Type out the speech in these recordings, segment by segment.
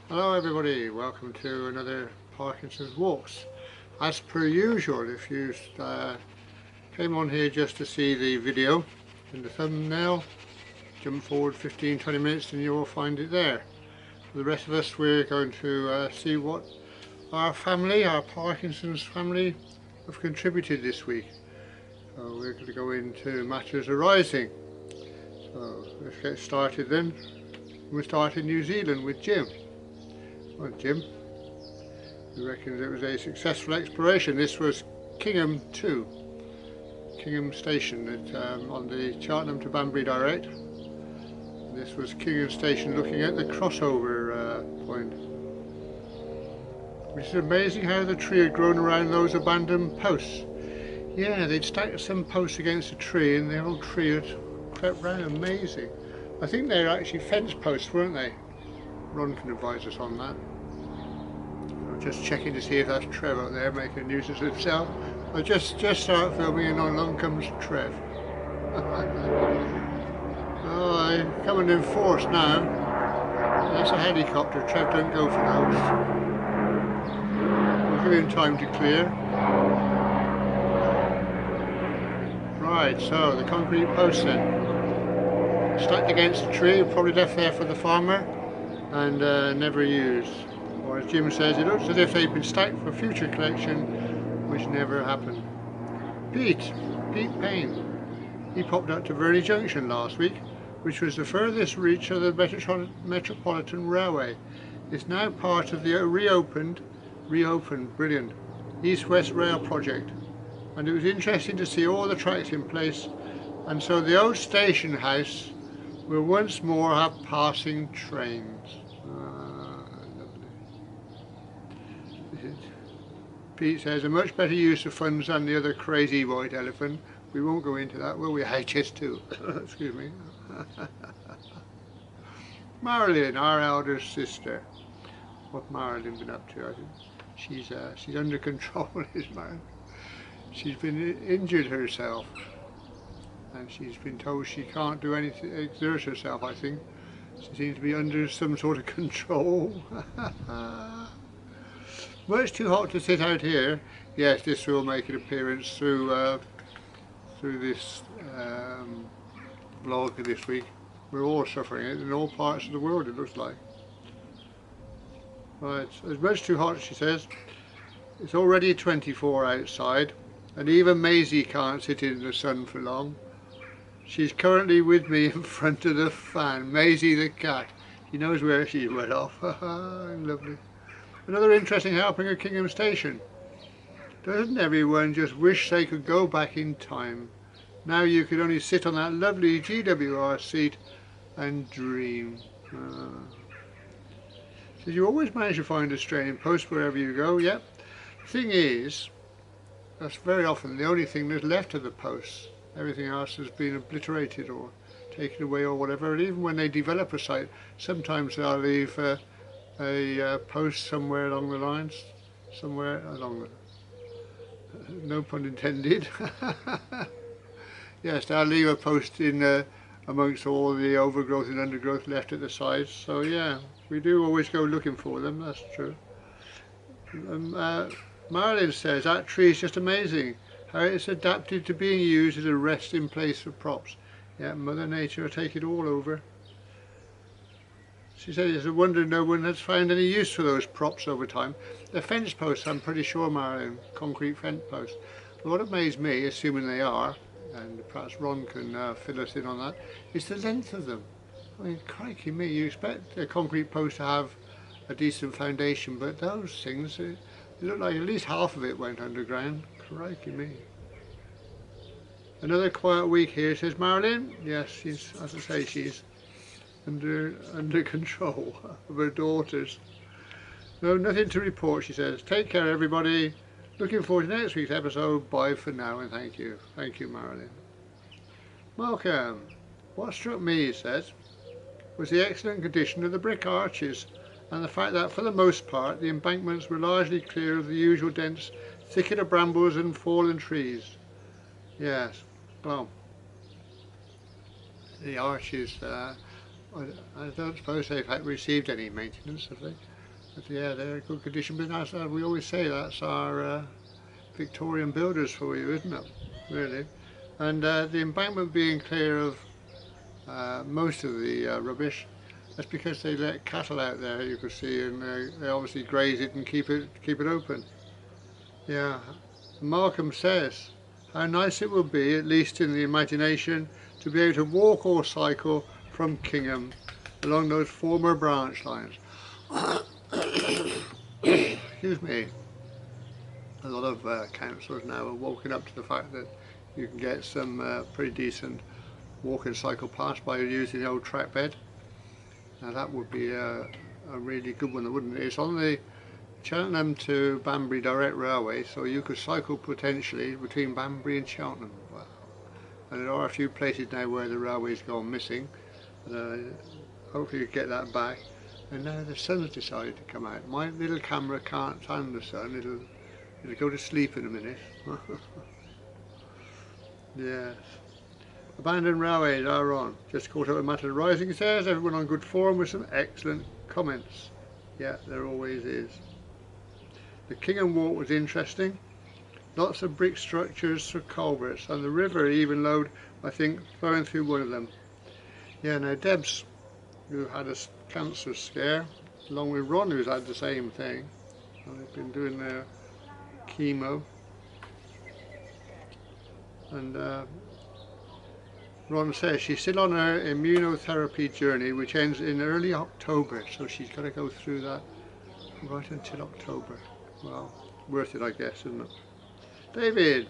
Hello everybody, welcome to another Parkinson's Walks. As per usual, if you came on here just to see the video in the thumbnail, jump forward 15-20 minutes and you will find it there. For the rest of us, we're going to see what our Parkinson's family, have contributed this week. So we're going to go into matters arising. So let's get started then. We'll start in New Zealand with Jim. Well, Jim, he reckons it was a successful exploration. This was Kingham 2, Kingham Station on the Cheltenham to Banbury Direct. This was Kingham Station looking at the crossover point. Which is amazing how the tree had grown around those abandoned posts. Yeah, they'd stacked some posts against a tree and the whole tree had crept round. Amazing. I think they were actually fence posts, weren't they? Ron can advise us on that. I'm just checking to see if that's Trev up there making a nuisance of himself. I just start filming and along comes Trev. Oh, coming in force now. That's a helicopter. Trev, don't go for those. We'll give him time to clear. Right, so the concrete post then. Stacked against the tree, probably left there for the farmer. And never used. Or as Jim says, it looks as if they've been stacked for future collection, which never happened. Pete Payne. He popped up to Verney Junction last week, which was the furthest reach of the Metropolitan Railway. It's now part of the reopened, brilliant, East-West Rail project. And it was interesting to see all the tracks in place, and so the old station house will once more have passing trains. Lovely. Pete says a much better use of funds than the other crazy white elephant. We won't go into that, will we? HS2. Excuse me. Marilyn, our elder sister. What Marilyn been up to? I think she's under control, is Marilyn. She's been injured herself. And she's been told she can't do anything, exert herself, I think. She seems to be under some sort of control. Much too hot to sit out here. Yes, this will make an appearance through this vlog this week. We're all suffering it in all parts of the world, it looks like. Right, it's much too hot, she says. It's already 24 outside, and even Maisie can't sit in the sun for long. She's currently with me in front of the fan. Maisie the cat. She knows where she went off. Lovely. Another interesting helping at Kingham Station. Doesn't everyone just wish they could go back in time? Now you could only sit on that lovely GWR seat and dream. So you always manage to find a Australian post wherever you go. Yep. The thing is, that's very often the only thing that's left of the posts. Everything else has been obliterated or taken away or whatever. And even when they develop a site, sometimes they'll leave a post somewhere along the lines, no pun intended. Yes, they'll leave a post in amongst all the overgrowth and undergrowth left at the sides. So yeah, we do always go looking for them, that's true. Marilyn says that tree is just amazing. How it's adapted to being used as a resting place for props. Yeah, Mother Nature will take it all over. She says it's a wonder no one has found any use for those props over time. They're fence posts, I'm pretty sure, Marilyn, concrete fence posts. But what amazed me, assuming they are, and perhaps Ron can fill us in on that, is the length of them. I mean, crikey me, you expect a concrete post to have a decent foundation, but those things, they look like at least half of it went underground. Crikey me. Another quiet week here, says Marilyn. Yes, she's, as I say, she's under control of her daughters. No, nothing to report, she says. Take care, everybody. Looking forward to next week's episode. Bye for now, and thank you. Thank you, Marilyn. Malcolm. What struck me, he says, was the excellent condition of the brick arches and the fact that, for the most part, the embankments were largely clear of the usual dense thicket of brambles and fallen trees. Yes, well, the arches I don't suppose they've received any maintenance, have they? But yeah, they're in good condition. But as we always say, that's our Victorian builders for you, isn't it? Really. And the embankment being clear of most of the rubbish, that's because they let cattle out there, you can see, and they obviously graze it and keep it open. Yeah. Markham says, how nice it would be, at least in the imagination, to be able to walk or cycle from Kingham along those former branch lines. Excuse me. A lot of councils now are waking up to the fact that you can get some pretty decent walk and cycle paths by using the old track bed. Now that would be a really good one, wouldn't it? It's on the Cheltenham to Banbury direct railway, so you could cycle potentially between Banbury and Cheltenham. Wow. And there are a few places now where the railway's gone missing. Hopefully you get that back. And now the sun's decided to come out. My little camera can't stand the sun. It'll go to sleep in a minute. Yes. Abandoned railways are on. Just caught up with matter of rising stairs. Everyone on good form with some excellent comments. Yeah, there always is. The Kingham Walk was interesting. Lots of brick structures for culverts, and the river even low, I think, flowing through one of them. Yeah, now Deb's, who had a cancer scare, along with Ron, who's had the same thing. And they've been doing their chemo. And Ron says she's still on her immunotherapy journey, which ends in early October, so she's got to go through that right until October. Well, worth it, I guess, isn't it? David,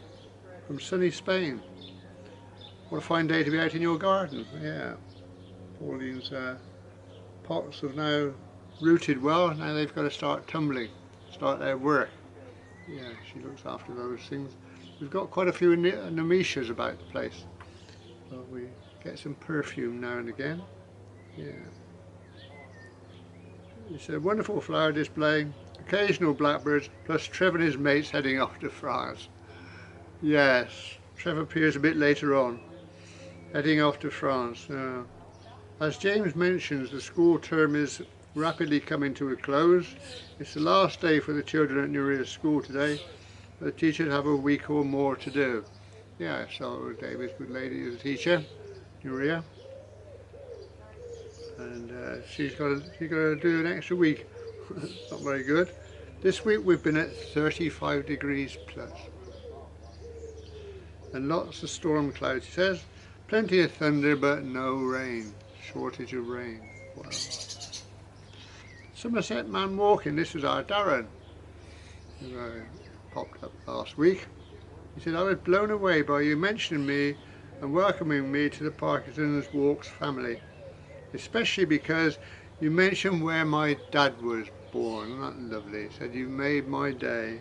from sunny Spain. What a fine day to be out in your garden. Yeah. Pauline's pots have now rooted well. Now they've got to start tumbling, start their work. Yeah, she looks after those things. We've got quite a few nemesias about the place. So we get some perfume now and again. Yeah. It's a wonderful flower display. Occasional blackbirds, plus Trevor and his mates heading off to France. Yes, Trevor appears a bit later on, heading off to France. As James mentions, the school term is rapidly coming to a close. It's the last day for the children at Nuria's school today. The teachers have a week or more to do. Yeah, so David's good lady is a teacher, Nuria, and she's got to do an extra week. Not very good. This week we've been at 35 degrees plus. And lots of storm clouds, he says. Plenty of thunder but no rain. Shortage of rain. Wow. Somerset man walking, this was our Darren, who popped up last week. He said, I was blown away by you mentioning me and welcoming me to the Parkinsons Walks family. Especially because you mentioned where my dad was born. Isn't that lovely? He said, you made my day.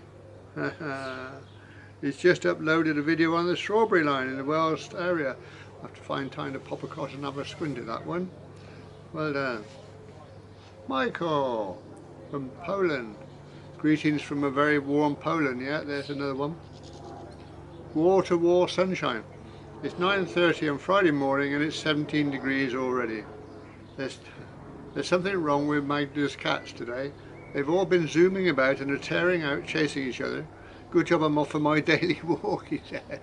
He's just uploaded a video on the strawberry line in the Wells area. I'll have to find time to pop across and have a squint at that one. Well done. Michael from Poland. Greetings from a very warm Poland. Yeah, there's another one. Wall to wall sunshine. It's 9:30 on Friday morning and it's 17 degrees already. There's something wrong with Magda's cats today. They've all been zooming about and are tearing out, chasing each other. Good job I'm off for my daily walk, he said.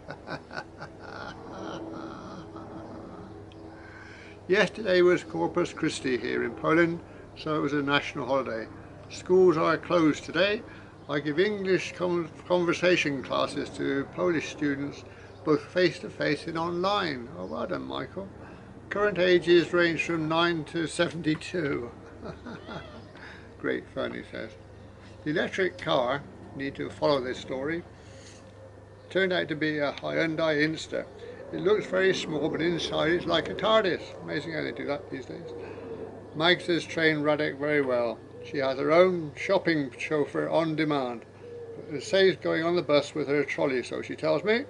Yesterday was Corpus Christi here in Poland, so it was a national holiday. Schools are closed today. I give English conversation classes to Polish students, both face-to-face and online. Oh, well done, Michael. Current ages range from 9 to 72. Great fun, he says. The electric car, need to follow this story, turned out to be a Hyundai Insta. It looks very small, but inside it's like a TARDIS. Amazing how they do that these days. Mags has trained Radek very well. She has her own shopping chauffeur on demand. It saves going on the bus with her trolley, so she tells me.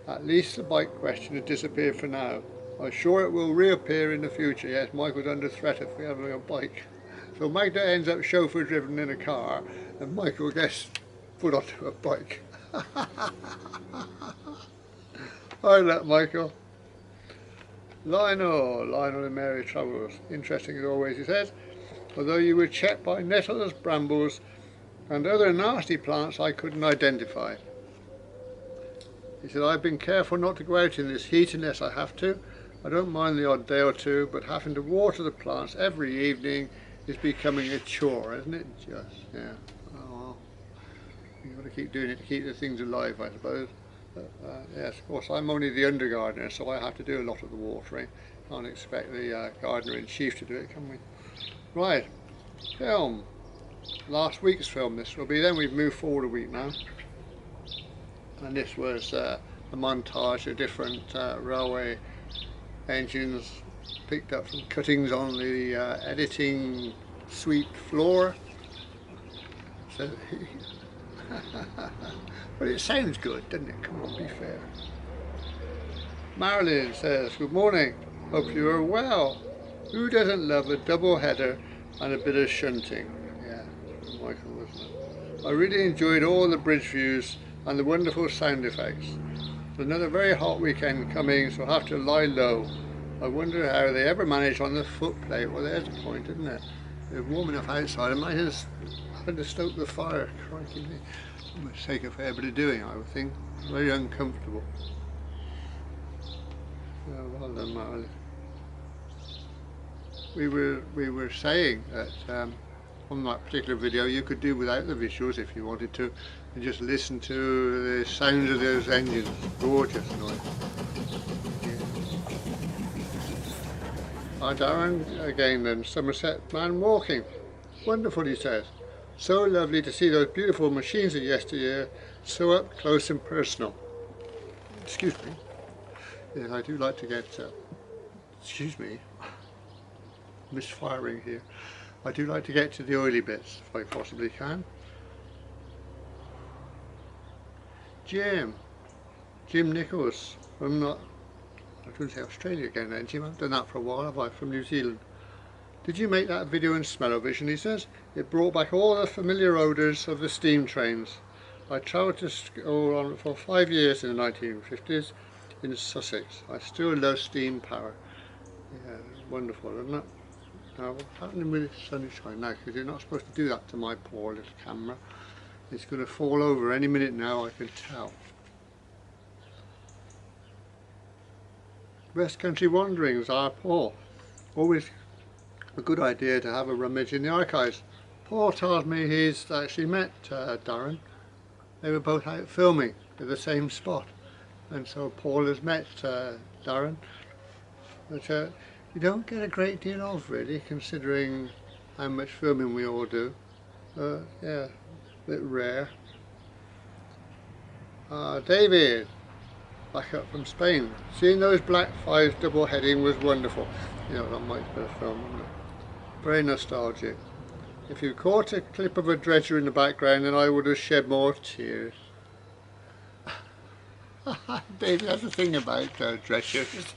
At least the bike question has disappeared for now. I'm sure it will reappear in the future. Yes, Michael's under threat if we have a bike. So Magda ends up chauffeur driven in a car and Michael gets put onto a bike. I like Michael. Lionel and Mary Travels. Interesting as always, he says. Although you were checked by nettles, brambles and other nasty plants I couldn't identify. He said, I've been careful not to go out in this heat unless I have to. I don't mind the odd day or two, but having to water the plants every evening is becoming a chore, isn't it? Just, yeah. Oh, well. You've got to keep doing it to keep the things alive, I suppose. But, yes, of course, I'm only the under gardener, so I have to do a lot of the watering. Can't expect the gardener-in-chief to do it, can we? Right, film. Last week's film this will be, then we've moved forward a week now. And this was a montage of different railway engines picked up from cuttings on the editing suite floor. So, but it sounds good, doesn't it? Come on, be fair. Marilyn says, good morning, hope you are well. Who doesn't love a double header and a bit of shunting? Yeah, Michael, wasn't it? I really enjoyed all the bridge views and the wonderful sound effects. Another very hot weekend coming, so I'll have to lie low. I wonder how they ever manage on the footplate. Well, there's the point, isn't it? They're warm enough outside. I might have had to stoke the fire. Crikey me. It must take a fair bit of doing, I would think. Very uncomfortable. Oh, well done, Marley. We were saying that on that particular video you could do without the visuals if you wanted to, and just listen to the sounds of those engines. Gorgeous noise. Hi Darren, again then, Somerset man walking. Wonderful, he says. So lovely to see those beautiful machines of yesteryear so up close and personal. Excuse me. Yes, I do like to get, excuse me, misfiring here. I do like to get to the oily bits if I possibly can. Jim Nichols from, I couldn't say Australia again then, Jim. I've done that for a while, have I, from New Zealand. Did you make that video in smell-o-vision, he says. It brought back all the familiar odours of the steam trains. I travelled to school on for 5 years in the 1950s in Sussex. I still love steam power. Yeah, wonderful, isn't it? Now, what's happening with the sunshine now? Because you're not supposed to do that to my poor little camera. It's going to fall over any minute now, I can tell. West Country Wanderings are Paul. Always a good idea to have a rummage in the archives. Paul tells me he's actually met Darren. They were both out filming at the same spot, and so Paul has met Darren. But you don't get a great deal of, really, considering how much filming we all do. Yeah, a bit rare. David, back up from Spain. Seeing those black fives double heading was wonderful. You know, that might be a film, isn't it? Very nostalgic. If you caught a clip of a dredger in the background, then I would have shed more tears. David, that's the thing about dredgers.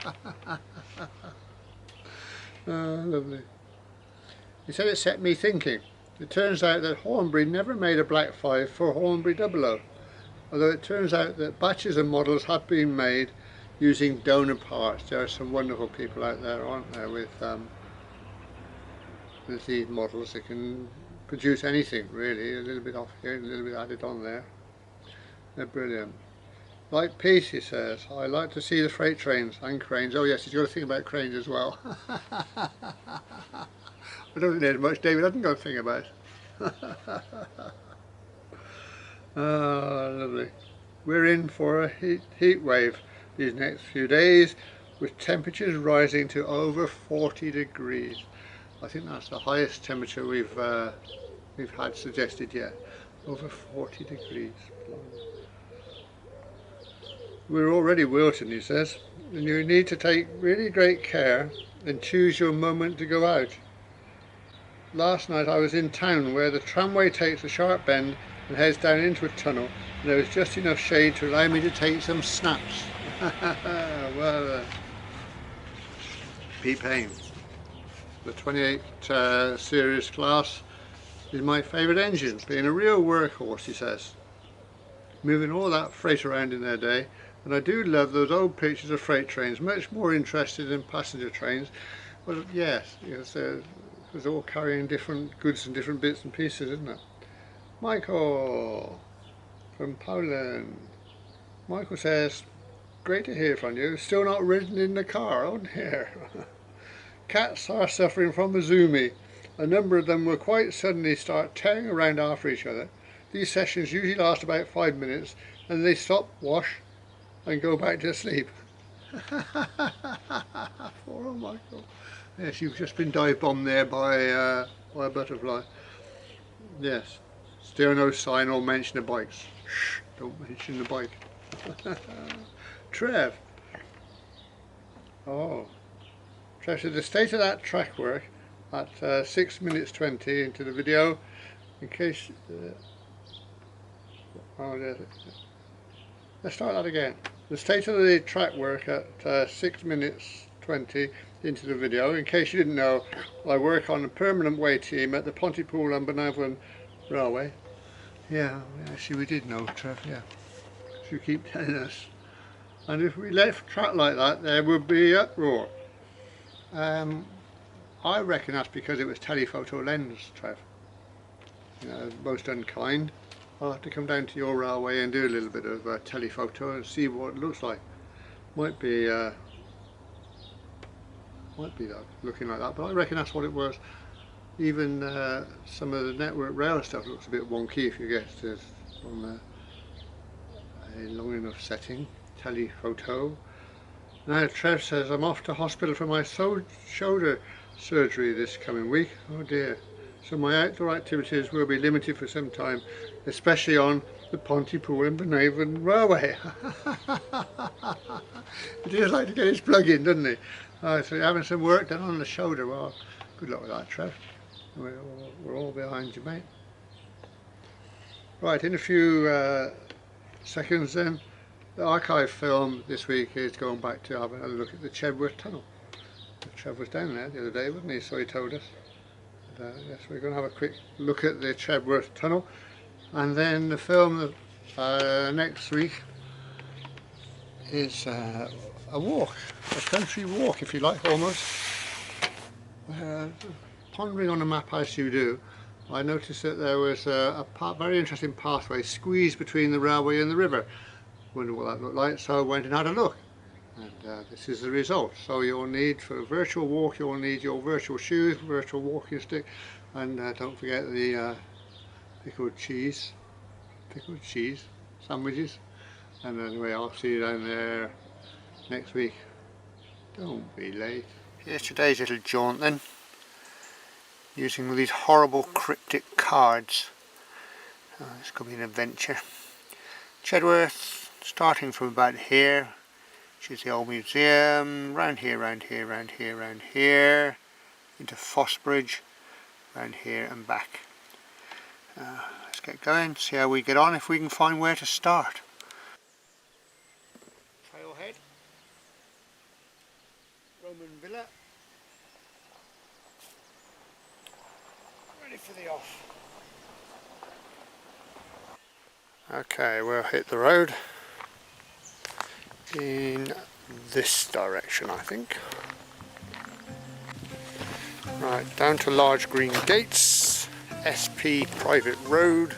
Lovely. He said it set me thinking. It turns out that Hornbury never made a black 5 for Hornbury 00. Although it turns out that batches of models have been made using donor parts. There are some wonderful people out there, aren't there, with these models. They can produce anything, really. A little bit off here, a little bit added on there. They're brilliant. Like Pete, he says, I like to see the freight trains and cranes. Oh yes, he's got to think about cranes as well. I don't think there's much David hasn't got to think about. Oh, lovely. We're in for a heat wave these next few days, with temperatures rising to over 40 degrees. I think that's the highest temperature we've had suggested yet. Over 40 degrees. We're already wilting, he says, and you need to take really great care and choose your moment to go out. Last night I was in town where the tramway takes a sharp bend and heads down into a tunnel, and there was just enough shade to allow me to take some snaps. Well, Pete Payne. The 28 series class is my favourite engine, being a real workhorse, he says. Moving all that freight around in their day, And I do love those old pictures of freight trains, much more interested in passenger trains. Well, yes, it's all carrying different goods and different bits and pieces, isn't it? Michael from Poland. Michael says, great to hear from you. Still not ridden in the car, oh dear. Cats are suffering from the zoomy. A number of them will quite suddenly start tearing around after each other. These sessions usually last about 5 minutes and they stop, wash and go back to sleep. Poor old Michael. Yes, you've just been dive bombed there by a butterfly. Yes, still no sign or mention of bikes. Shh, don't mention the bike. Trev. Oh. Trev said the state of that track work at 6 minutes 20 into the video, in case... oh, there's it. Let's start that again. The state of the track work at 6 minutes 20 into the video. In case you didn't know, I work on a permanent way team at the Pontypool and Malvern Railway. Yeah, actually we did know, Trev, yeah. You keep telling us. And if we left track like that, there would be uproar. I reckon that's because it was telephoto lens, Trev. You know, most unkind. I'll have to come down to your railway and do a little bit of telephoto and see what it looks like. Might be looking like that, but I reckon that's what it was. Even some of the network rail stuff looks a bit wonky if you get this on a long enough setting. Telephoto. Now Trev says I'm off to hospital for my shoulder surgery this coming week. Oh dear. So my outdoor activities will be limited for some time, especially on the Pontypool and Malvern Railway. He does like to get his plug in, doesn't he? So you're having some work done on the shoulder. Well, good luck with that, Trev. We're all behind you, mate. Right, in a few seconds then, the archive film this week is going back to having a look at the Chedworth tunnel. Trev was down there the other day, wasn't he? So he told us. Yes, we're going to have a quick look at the Chedworth tunnel, and then the film next week is a walk, a country walk if you like, almost. Pondering on a map as you do, I noticed that there was a very interesting pathway squeezed between the railway and the river. Wondered what that looked like, so I went and had a look. And this is the result. So you'll need, for a virtual walk, you'll need your virtual shoes, virtual walking stick, and don't forget the pickled cheese sandwiches. And anyway, I'll see you down there next week. Don't be late. Here's today's little jaunt then, using these horrible cryptic cards. Oh, this could be an adventure. Chedworth, starting from about here, which is the old museum, round here, round here, round here, round here, into Fossbridge, round here and back. Let's get going, see how we get on, if we can find where to start. Trailhead, Roman Villa, ready for the off. Okay, we'll hit the road in this direction, I think. Right, down to large green gates, SP private road,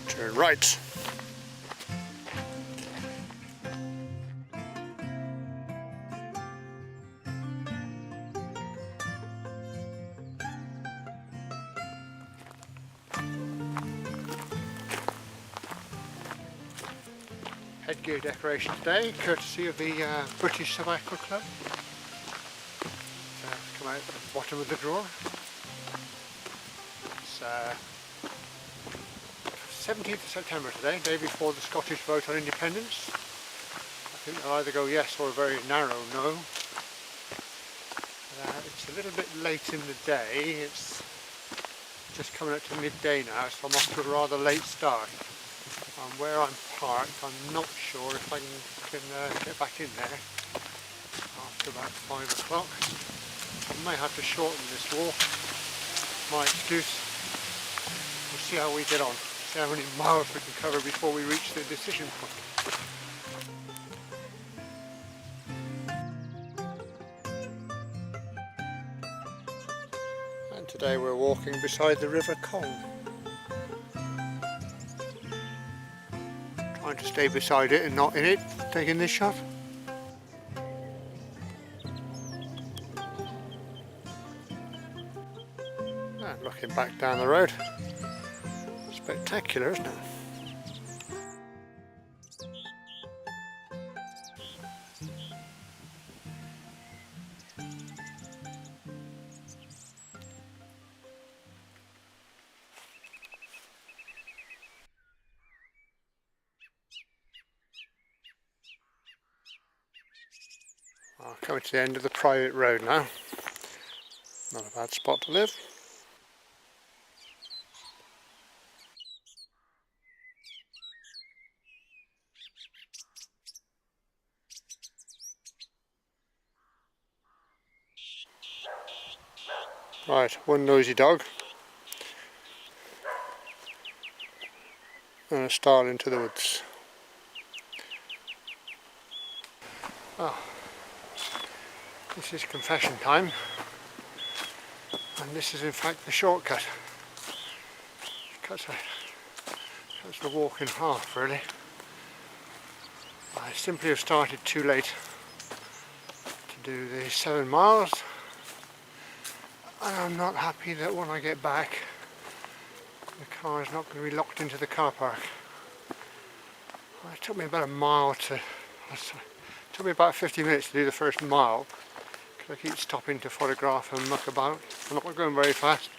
turn right. Headgear decoration today, courtesy of the British Tobacco Club. Come out at the bottom of the drawer. It's 17th of September today, day before the Scottish vote on independence. I think they'll either go yes or a very narrow no. It's a little bit late in the day, it's just coming up to midday now, so I'm off to a rather late start. Where I'm parked, I'm not sure if I can get back in there after about 5 o'clock. I may have to shorten this walk, my excuse. We'll see how we get on, see how many miles we can cover before we reach the decision point. Today we're walking beside the River Colne. Trying to stay beside it and not in it, taking this shot. And looking back down the road. Spectacular, isn't it? Coming to the end of the private road now. Not a bad spot to live. Right, one noisy dog and a start into the woods. Oh, this is confession time, and this is in fact the shortcut. Cuts the walk in half really. I simply have started too late to do the 7 miles. And I'm not happy that when I get back the car is not going to be locked into the car park. Well, it took me about a mile to, it took me about 50 minutes to do the first mile because I keep stopping to photograph and muck about. I'm not going very fast,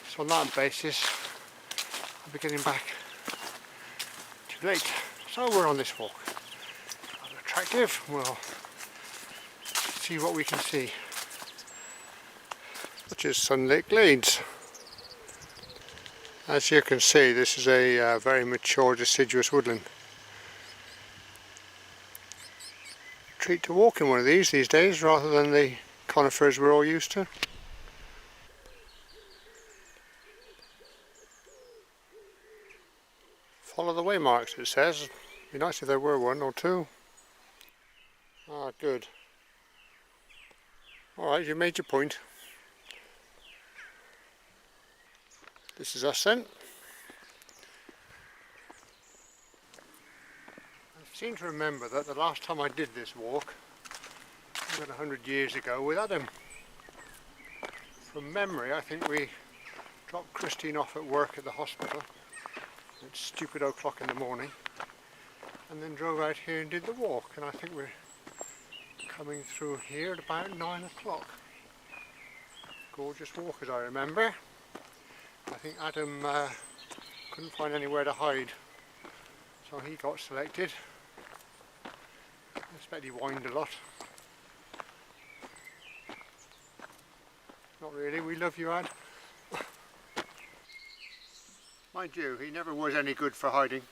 so on that basis I'll be getting back too late. So we're on this walk. Not attractive, we'll see what we can see. Which is sunlit glades. As you can see, this is a very mature deciduous woodland. Treat to walk in one of these days rather than the conifers we're all used to. Follow the waymarks, it says. Be nice if there were one or two. Ah, good. Alright, you made your point. This is us then. I seem to remember that the last time I did this walk, about 100 years ago, with Adam. From memory, I think we dropped Christine off at work at the hospital at stupid o'clock in the morning, and then drove out here and did the walk. And I think we're coming through here at about 9 o'clock. Gorgeous walk as I remember. I think Adam couldn't find anywhere to hide, so he got selected. I expect he whined a lot. Not really, we love you, Ad. Mind you, he never was any good for hiding.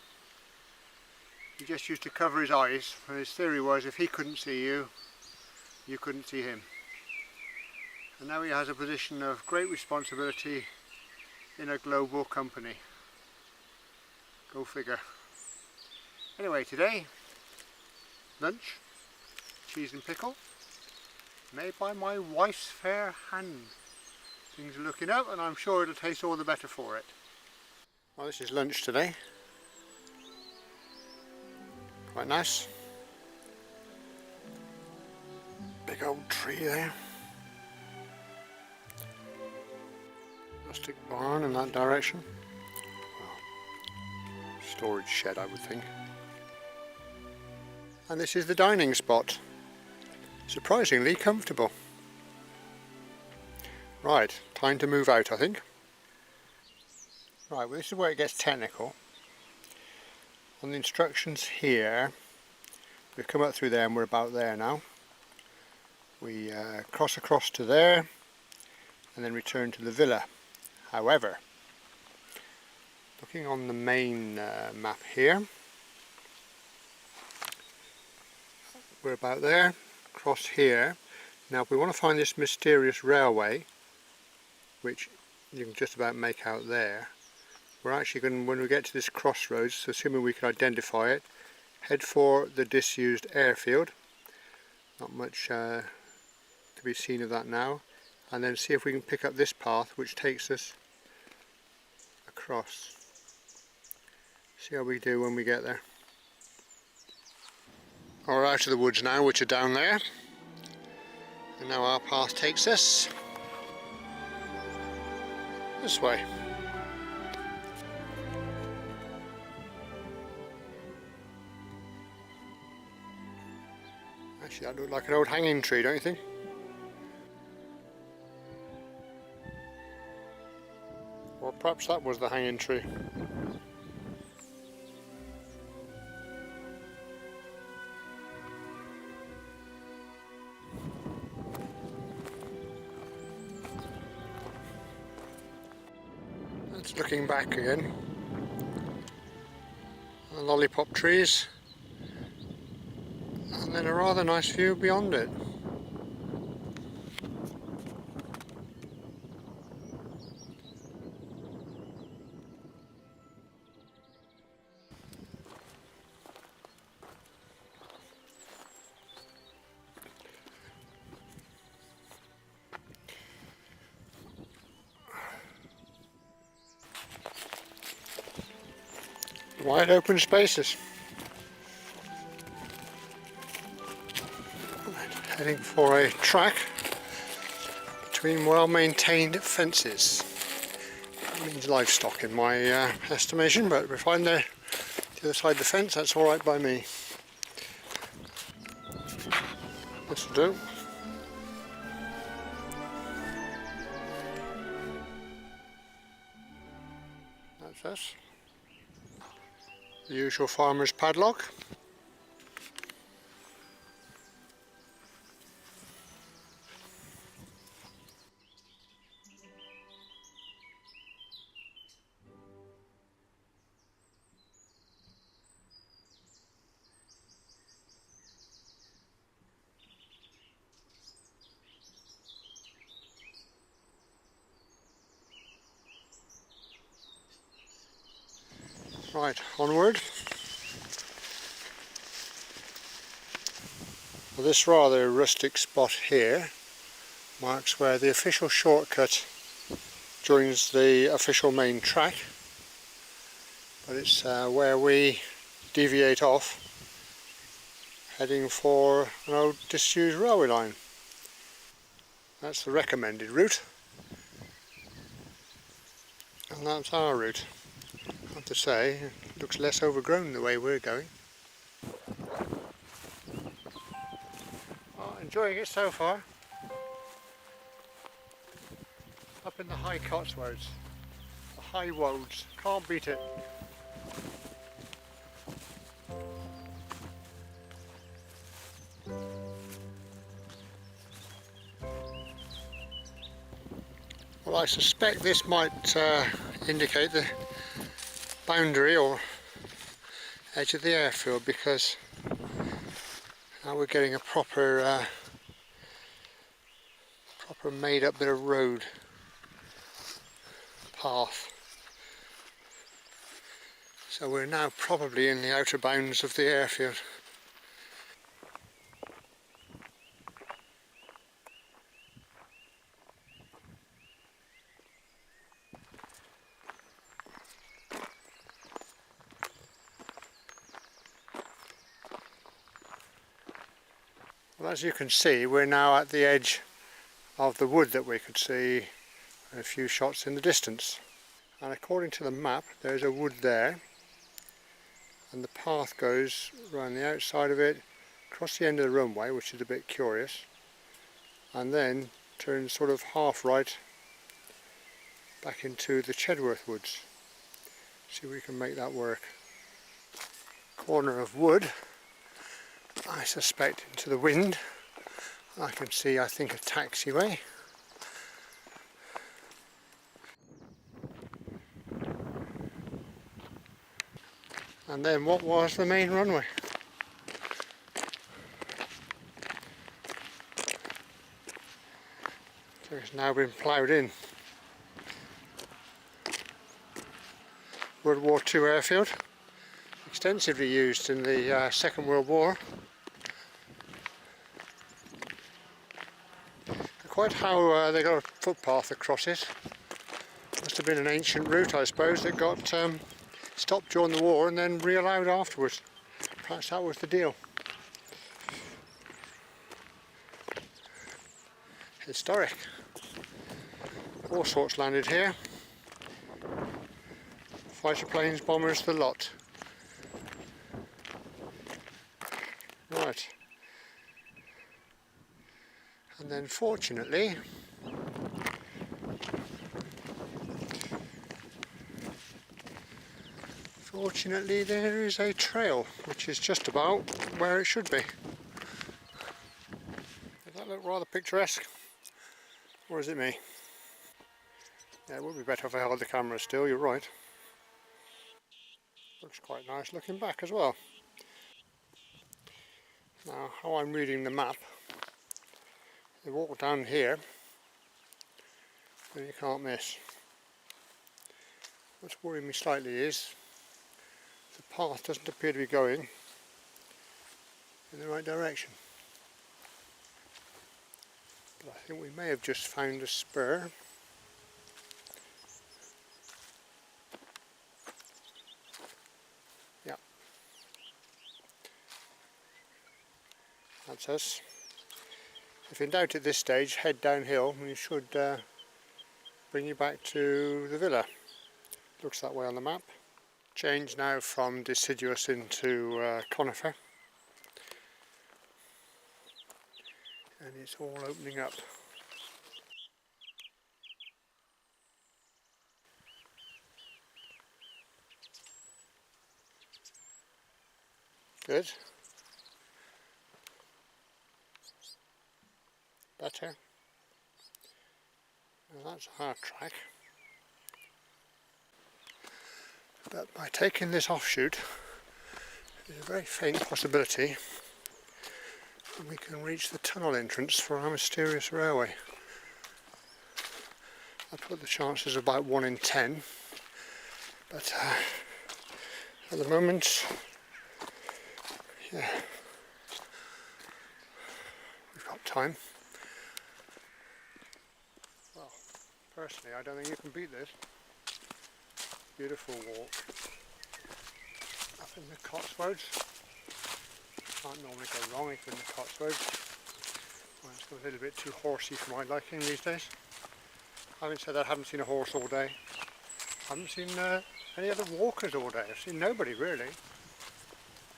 He just used to cover his eyes, and his theory was if he couldn't see you, you couldn't see him. And now he has a position of great responsibility in a global company. Go figure. Anyway, today, lunch, cheese and pickle, made by my wife's fair hand. Things are looking up and I'm sure it'll taste all the better for it. Well, this is lunch today. Quite nice. Big old tree there. Rustic barn in that direction. Well, storage shed, I would think. And this is the dining spot. Surprisingly comfortable. Right, time to move out, I think. Right, well, this is where it gets technical. On the instructions here, we've come up through there and we're about there now. We cross across to there and then return to the villa. However, looking on the main map here, we're about there, cross here. Now if we want to find this mysterious railway, which you can just about make out there, we're actually going to, when we get to this crossroads, assuming we can identify it, head for the disused airfield. Not much to be seen of that now. and then see if we can pick up this path which takes us across. See how we do when we get there. We're out of the woods now, which are down there, and now our path takes us this way. Actually, that looked like an old hanging tree, don't you think? Or perhaps that was the hanging tree. That's looking back again. The lollipop trees. And then a rather nice view beyond it. Wide open spaces. Heading for a track between well-maintained fences. That means livestock in my estimation, but if I'm there the other side of the fence, that's alright by me. This will do. That's us. The usual farmer's padlock. Right, onward. Well, this rather rustic spot here marks where the official shortcut joins the official main track, but it's where we deviate off, heading for an old disused railway line. That's the recommended route, and that's our route. I have to say, it looks less overgrown the way we're going. Oh, enjoying it so far. Up in the high Cotswolds, the high wolds, can't beat it. Well, I suspect this might indicate the boundary or edge of the airfield, because now we're getting a proper made up bit of road path. So we're now probably in the outer bounds of the airfield. Well, as you can see, we're now at the edge of the wood that we could see a few shots in the distance. And according to the map, there's a wood there, and the path goes around the outside of it, across the end of the runway, which is a bit curious, and then turns sort of half right back into the Chedworth woods. See if we can make that work. Corner of wood, I suspect into the wind. I can see, I think, a taxiway. And then what was the main runway? So it's now been ploughed in. World War II airfield, extensively used in the Second World War. quite how they got a footpath across it. Must have been an ancient route, I suppose, that got stopped during the war and then re-allowed afterwards. Perhaps that was the deal. Historic. All sorts landed here. Fighter planes, bombers, the lot. Right. And then fortunately, there is a trail which is just about where it should be. Does that look rather picturesque? Or is it me? Yeah, it would be better if I held the camera still, you're right. Looks quite nice looking back as well. Now, how I'm reading the map, you walk down here and you can't miss. What's worrying me slightly is the path doesn't appear to be going in the right direction. But I think we may have just found a spur. Yeah, that's us. If in doubt at this stage, head downhill and you should bring you back to the villa. Looks that way on the map. Change now from deciduous into conifer. And it's all opening up. Good. Better. Now that's our track. But by taking this offshoot, there's a very faint possibility that we can reach the tunnel entrance for our mysterious railway. I put the chances about 1 in 10, but at the moment, yeah, we've got time. Well, personally, I don't think you can beat this. Beautiful walk up in the Cotswolds. Can't normally go wrong if in the Cotswolds. Well, it's a little bit too horsey for my liking these days. Having said that, I haven't seen a horse all day. I haven't seen any other walkers all day. I've seen nobody really.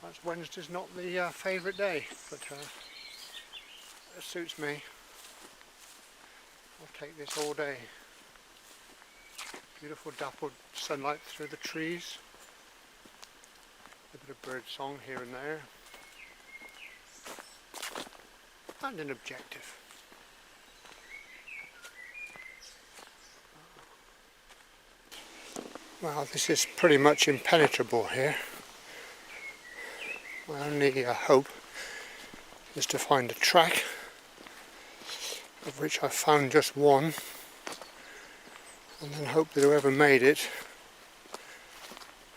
That's Wednesday's not the favourite day, but it suits me. I'll take this all day. Beautiful dappled sunlight through the trees. A bit of bird song here and there. And an objective. Well, this is pretty much impenetrable here. My only hope is to find a track, of which I've found just one, and then hope that whoever made it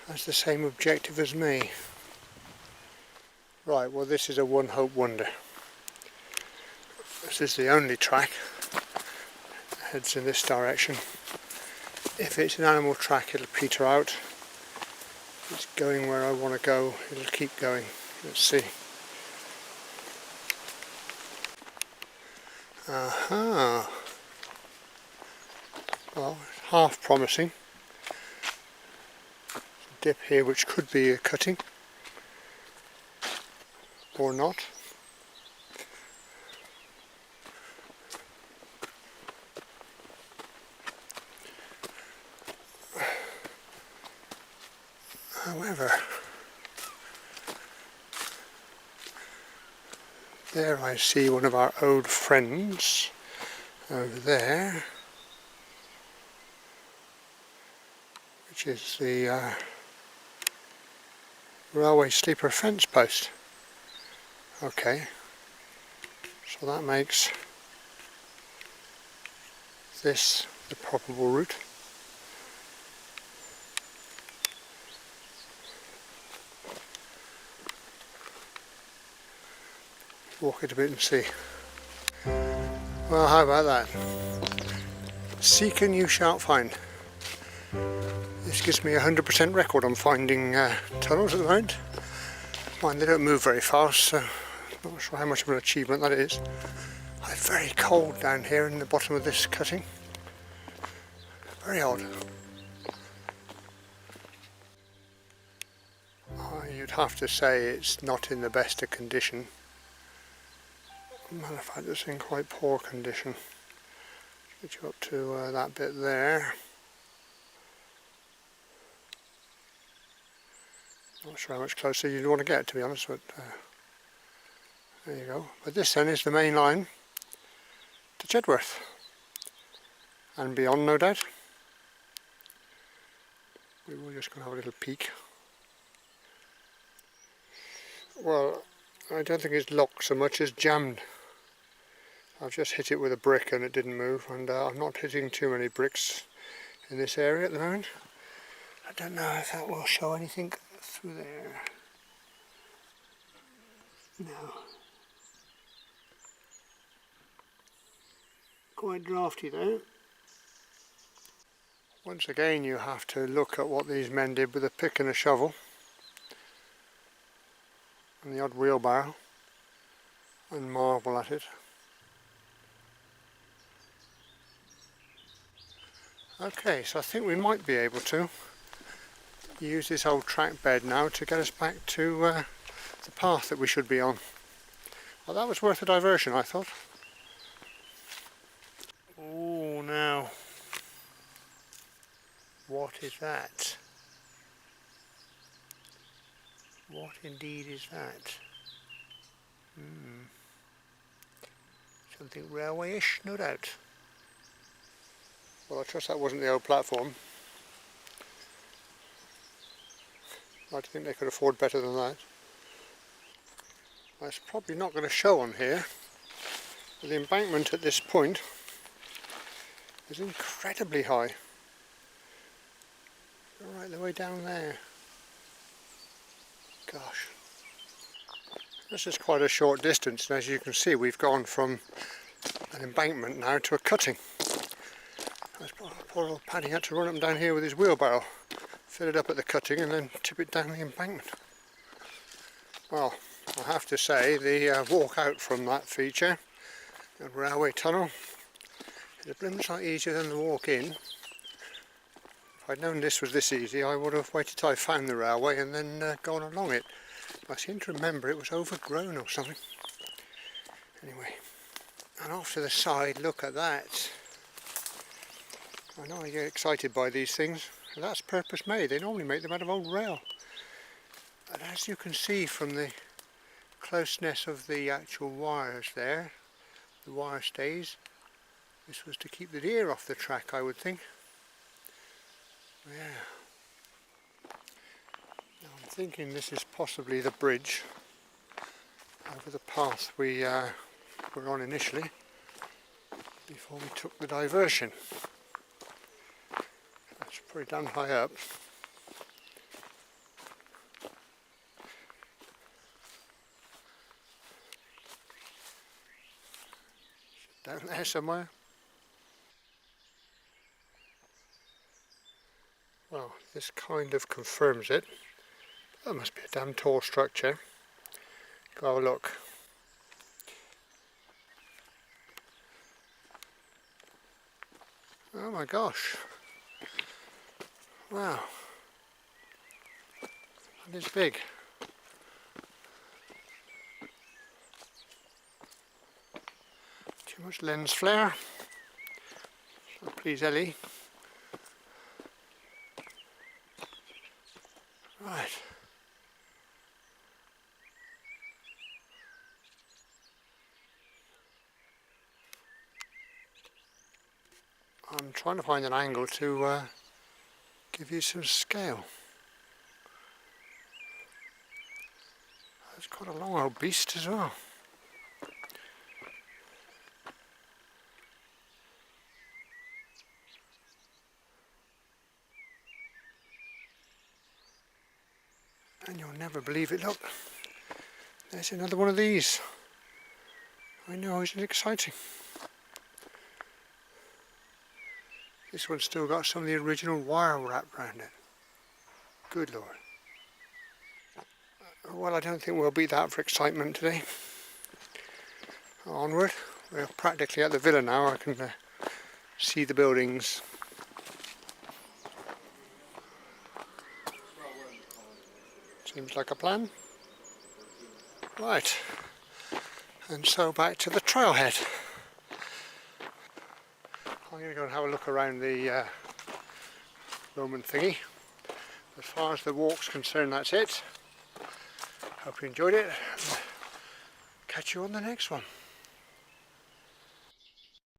has the same objective as me. Right, well, this is a one hope wonder. This is the only track that heads in this direction. If it's an animal track, it'll peter out. If it's going where I want to go, it'll keep going. Let's see. Aha. Well, it's half promising. There's a dip here which could be a cutting. Or not. However, there I see one of our old friends over there, which is the railway sleeper fence post. Okay, so that makes this the probable route. Walk it a bit and see. Well, how about that? Seek and you shall find. This gives me a 100% record on finding tunnels at the moment. Mind, they don't move very fast, so I'm not sure how much of an achievement that is. It's very cold down here in the bottom of this cutting. Very odd. You'd have to say it's not in the best of condition. Matter of fact, it's in quite poor condition. Get you up to that bit there. Not sure how much closer you'd want to get, to be honest, but there you go. But this then is the main line to Chedworth and beyond, no doubt. We will just go and have a little peek. Well, I don't think it's locked so much as jammed. I've just hit it with a brick and it didn't move, and I'm not hitting too many bricks in this area at the moment. I don't know if that will show anything through there. No. Quite drafty though. Once again you have to look at what these men did with a pick and a shovel and the odd wheelbarrow and marvel at it. Okay, so I think we might be able to use this old track bed now to get us back to the path that we should be on. Well, that was worth a diversion, I thought. Oh, now, what is that? What indeed is that? Something railway-ish, no doubt. Well, I trust that wasn't the old platform. I think they could afford better than that. It's probably not going to show on here, but the embankment at this point is incredibly high. Right the way down there. Gosh. This is quite a short distance, and as you can see we've gone from an embankment now to a cutting. Poor old Paddy had to run up and down here with his wheelbarrow, fill it up at the cutting and then tip it down the embankment. Well, I have to say the walk out from that feature, the railway tunnel, is a blooming sight easier than the walk in. If I'd known this was this easy, I would have waited till I found the railway and then gone along it. I seem to remember it was overgrown or something. Anyway, and off to the side, look at that. I know I get excited by these things, and that's purpose made. They normally make them out of old rail. And as you can see from the closeness of the actual wires there, the wire stays, this was to keep the deer off the track, I would think. Yeah. Now I'm thinking this is possibly the bridge over the path we were on initially, before we took the diversion. It's pretty damn high up. Down there somewhere. Well, this kind of confirms it. That must be a damn tall structure. Go have a look. Oh my gosh. Wow, that is big. Too much lens flare. So please, Ellie. Right. I'm trying to find an angle to give you some scale. It's quite a long old beast as well. And you'll never believe it, look. There's another one of these. I know, isn't it exciting? This one's still got some of the original wire wrapped around it. Good Lord. Well, I don't think we'll beat that for excitement today. Onward. We're practically at the villa now. I can see the buildings. Seems like a plan. Right. And so back to the trailhead. I'm going to go and have a look around the Roman thingy. As far as the walk's concerned, that's it. Hope you enjoyed it. Catch you on the next one.